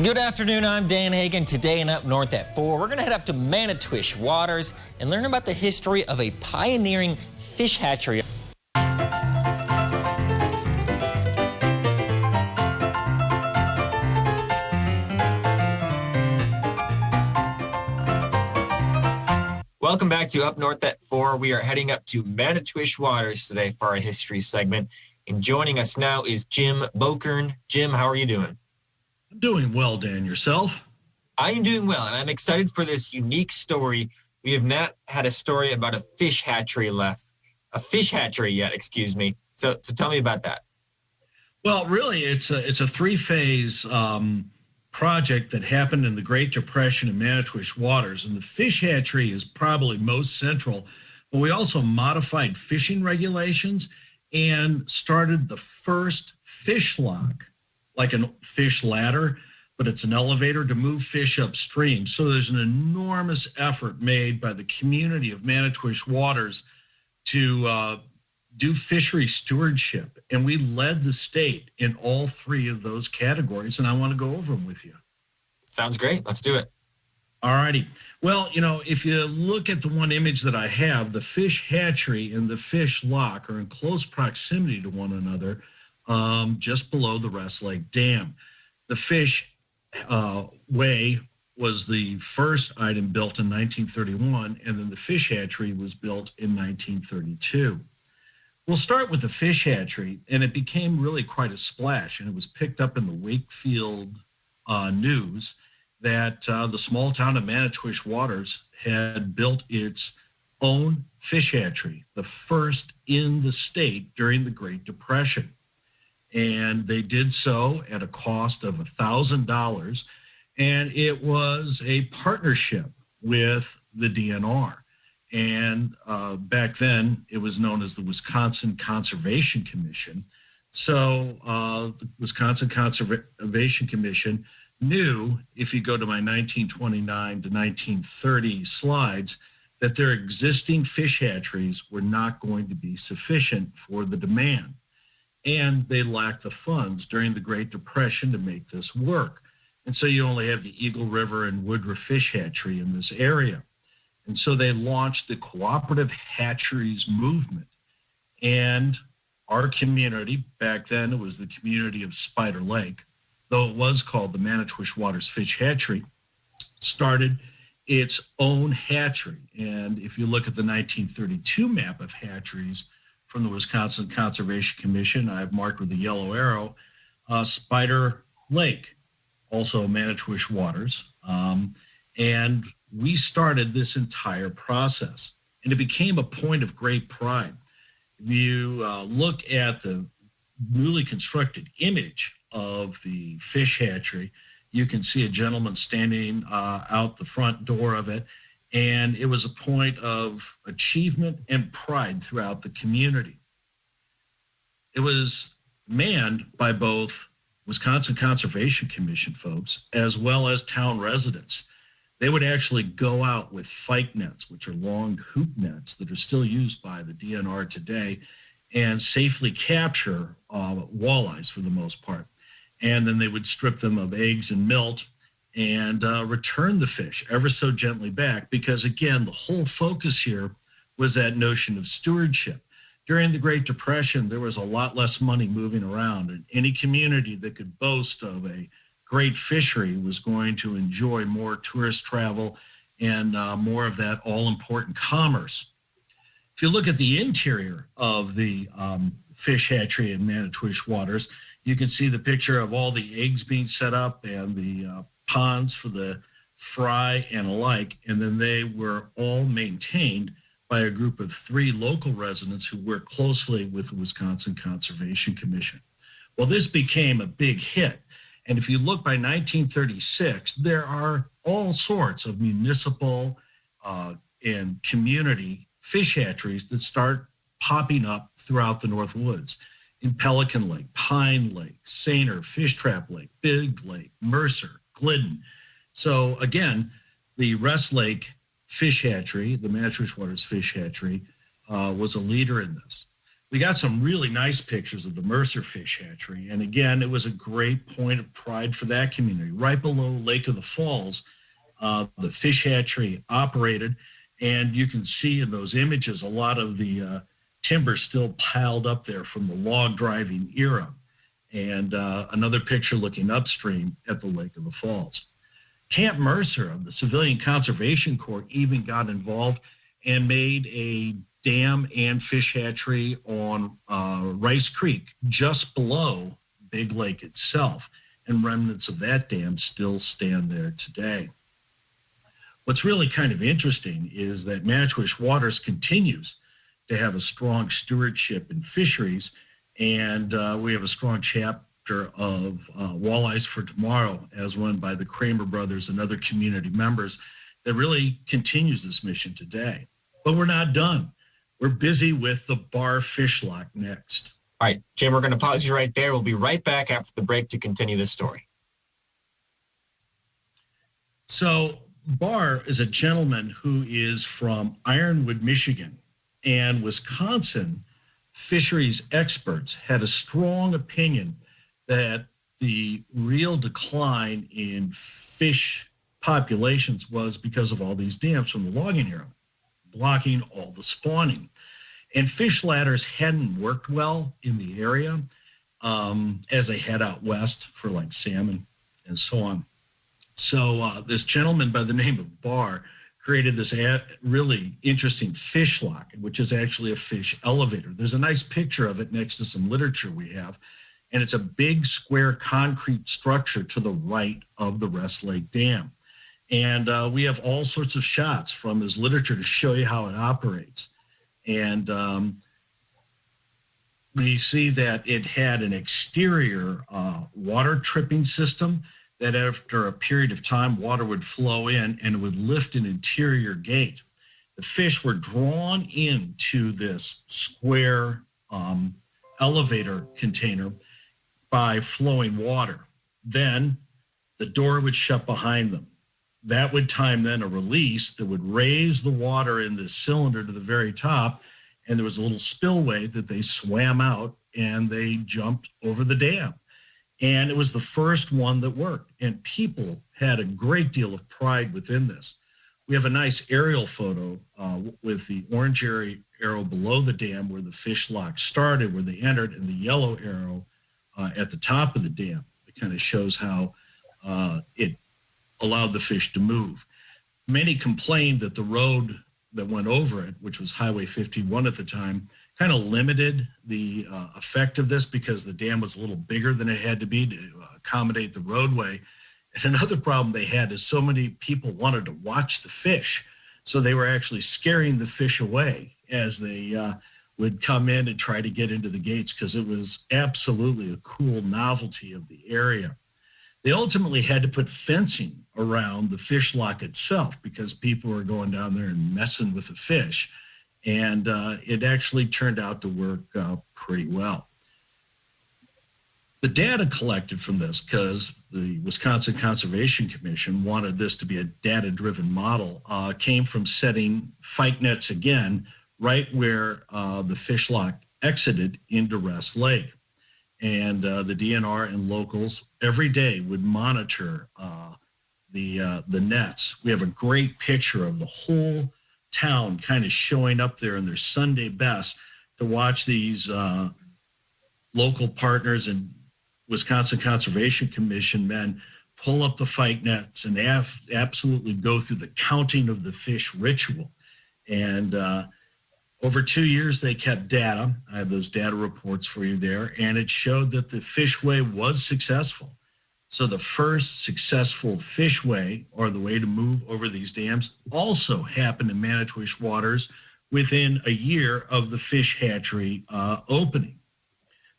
Good afternoon, I'm Dan Hagen. Today and Up North at 4, we're going to head up to Manitowish Waters and learn about the history of a pioneering fish hatchery. Welcome back to Up North at 4. We are heading up to Manitowish Waters today for our history segment. And joining us now is Jim Bokern. Jim, how are you doing? I'm doing well, Dan. Yourself? I am doing well, and I'm excited for this unique story. We have not had a story about a fish hatchery yet, excuse me. So tell me about that. Well, really, it's a three-phase project that happened in the Great Depression in Manitowish Waters, and the fish hatchery is probably most central. But we also modified fishing regulations and started the first fish lock, like a fish ladder, but it's an elevator to move fish upstream. So there's an enormous effort made by the community of Manitowish Waters to do fishery stewardship. And we led the state in all three of those categories, and I want to go over them with you. Sounds great. Let's do it. All righty. Well, if you look at the one image that I have, the fish hatchery and the fish lock are in close proximity to one another, just below the Rest Lake Dam. The fish way was the first item built in 1931, and then the fish hatchery was built in 1932. We'll start with the fish hatchery, and it became really quite a splash, and it was picked up in the Wakefield News that the small town of Manitowish Waters had built its own fish hatchery, the first in the state during the Great Depression. And they did so at a cost of $1,000, and it was a partnership with the DNR. And back then, it was known as the Wisconsin Conservation Commission. So the Wisconsin Conservation Commission knew, if you go to my 1929 to 1930 slides, that their existing fish hatcheries were not going to be sufficient for the demand. And they lacked the funds during the Great Depression to make this work. And so you only have the Eagle River and Woodruff Fish Hatchery in this area. And so they launched the Cooperative Hatcheries movement. And our community, back then it was the community of Spider Lake, though it was called the Manitowish Waters Fish Hatchery, started its own hatchery. And if you look at the 1932 map of hatcheries from the Wisconsin Conservation Commission, I've marked with a yellow arrow, Spider Lake, also Manitowish Waters. And we started this entire process, and it became a point of great pride. If you look at the newly constructed image of the fish hatchery, you can see a gentleman standing out the front door of it, and it was a point of achievement and pride throughout the community. It was manned by both Wisconsin Conservation Commission folks as well as town residents. They would actually go out with fyke nets, which are long hoop nets that are still used by the DNR today, and safely capture walleyes for the most part. And then they would strip them of eggs and milt and return the fish ever so gently back, because again, the whole focus here was that notion of stewardship. During the Great Depression, there was a lot less money moving around, and any community that could boast of a great fishery was going to enjoy more tourist travel and more of that all-important commerce. If you look at the interior of the fish hatchery in Manitowish Waters, you can see the picture of all the eggs being set up and the ponds for the fry and alike, and then they were all maintained by a group of 3 local residents who worked closely with the Wisconsin Conservation Commission. Well, this became a big hit. And if you look by 1936, there are all sorts of municipal and community fish hatcheries that start popping up throughout the North Woods. In Pelican Lake, Pine Lake, Sainer, Fish Trap Lake, Big Lake, Mercer, Glidden. So again, the Rest Lake Fish Hatchery, the Manitowish Waters Fish Hatchery, was a leader in this. We got some really nice pictures of the Mercer Fish Hatchery. And again, it was a great point of pride for that community. Right below Lake of the Falls, the fish hatchery operated. And you can see in those images a lot of the timber still piled up there from the log driving era. And another picture looking upstream at the Lake of the Falls. Camp Mercer of the Civilian Conservation Corps even got involved and made a dam and fish hatchery on Rice Creek, just below Big Lake itself. And remnants of that dam still stand there today. What's really kind of interesting is that Manitowish Waters continues to have a strong stewardship in fisheries, and we have a strong chapter of Walleyes for Tomorrow, as run by the Kramer brothers and other community members, that really continues this mission today. But we're not done. We're busy with the Barr Fish Lock next. All right, Jim, we're going to pause you right there. We'll be right back after the break to continue this story. So Barr is a gentleman who is from Ironwood, Michigan, and Wisconsin fisheries experts had a strong opinion that the real decline in fish populations was because of all these dams from the logging era, blocking all the spawning. And fish ladders hadn't worked well in the area as they head out west for like salmon and so on. So this gentleman by the name of Barr created this really interesting fish lock, which is actually a fish elevator. There's a nice picture of it next to some literature we have. And it's a big square concrete structure to the right of the Rest Lake Dam. And we have all sorts of shots from his literature to show you how it operates. And we see that it had an exterior water tripping system that after a period of time, water would flow in and it would lift an interior gate. The fish were drawn into this square elevator container by flowing water. Then the door would shut behind them. That would time then a release that would raise the water in this cylinder to the very top. And there was a little spillway that they swam out and they jumped over the dam. And it was the first one that worked. And people had a great deal of pride within this. We have a nice aerial photo with the orange arrow below the dam where the fish lock started, where they entered, and the yellow arrow at the top of the dam. It kind of shows how it allowed the fish to move. Many complained that the road that went over it, which was Highway 51 at the time, kind of limited the effect of this because the dam was a little bigger than it had to be to accommodate the roadway. And another problem they had is so many people wanted to watch the fish. So they were actually scaring the fish away as they would come in and try to get into the gates because it was absolutely a cool novelty of the area. They ultimately had to put fencing around the fish lock itself because people were going down there and messing with the fish. And it actually turned out to work pretty well. The data collected from this, because the Wisconsin Conservation Commission wanted this to be a data-driven model, came from setting fight nets again right where the fish lock exited into Rest Lake. And the DNR and locals every day would monitor the nets. We have a great picture of the whole town kind of showing up there in their Sunday best to watch these local partners and Wisconsin Conservation Commission men pull up the fight nets and absolutely go through the counting of the fish ritual. And over 2 years, they kept data. I have those data reports for you there. And it showed that the fishway was successful. So the first successful fishway, or the way to move over these dams, also happened in Manitowish Waters within a year of the fish hatchery opening.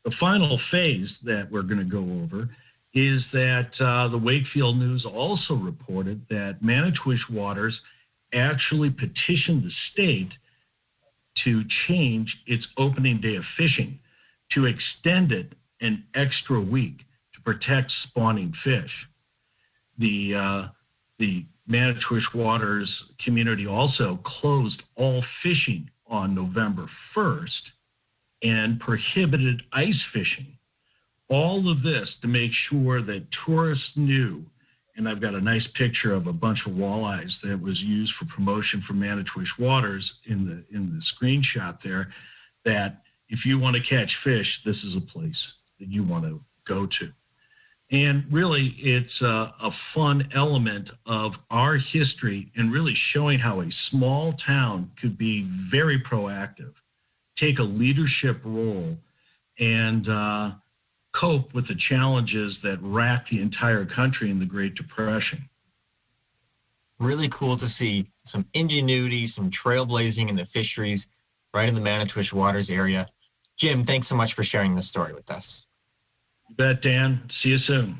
The final phase that we're going to go over is that the Wakefield News also reported that Manitowish Waters actually petitioned the state to change its opening day of fishing, to extend it an extra week to protect spawning fish. The Manitowish Waters community also closed all fishing on November 1st, and prohibited ice fishing. All of this to make sure that tourists knew, and I've got a nice picture of a bunch of walleyes that was used for promotion for Manitowish Waters in the screenshot there, that if you want to catch fish, this is a place that you want to go to. And really, it's a fun element of our history and really showing how a small town could be very proactive, take a leadership role, and cope with the challenges that racked the entire country in the Great Depression. Really cool to see some ingenuity, some trailblazing in the fisheries right in the Manitowish Waters area. Jim, thanks so much for sharing this story with us. You bet, Dan. See you soon.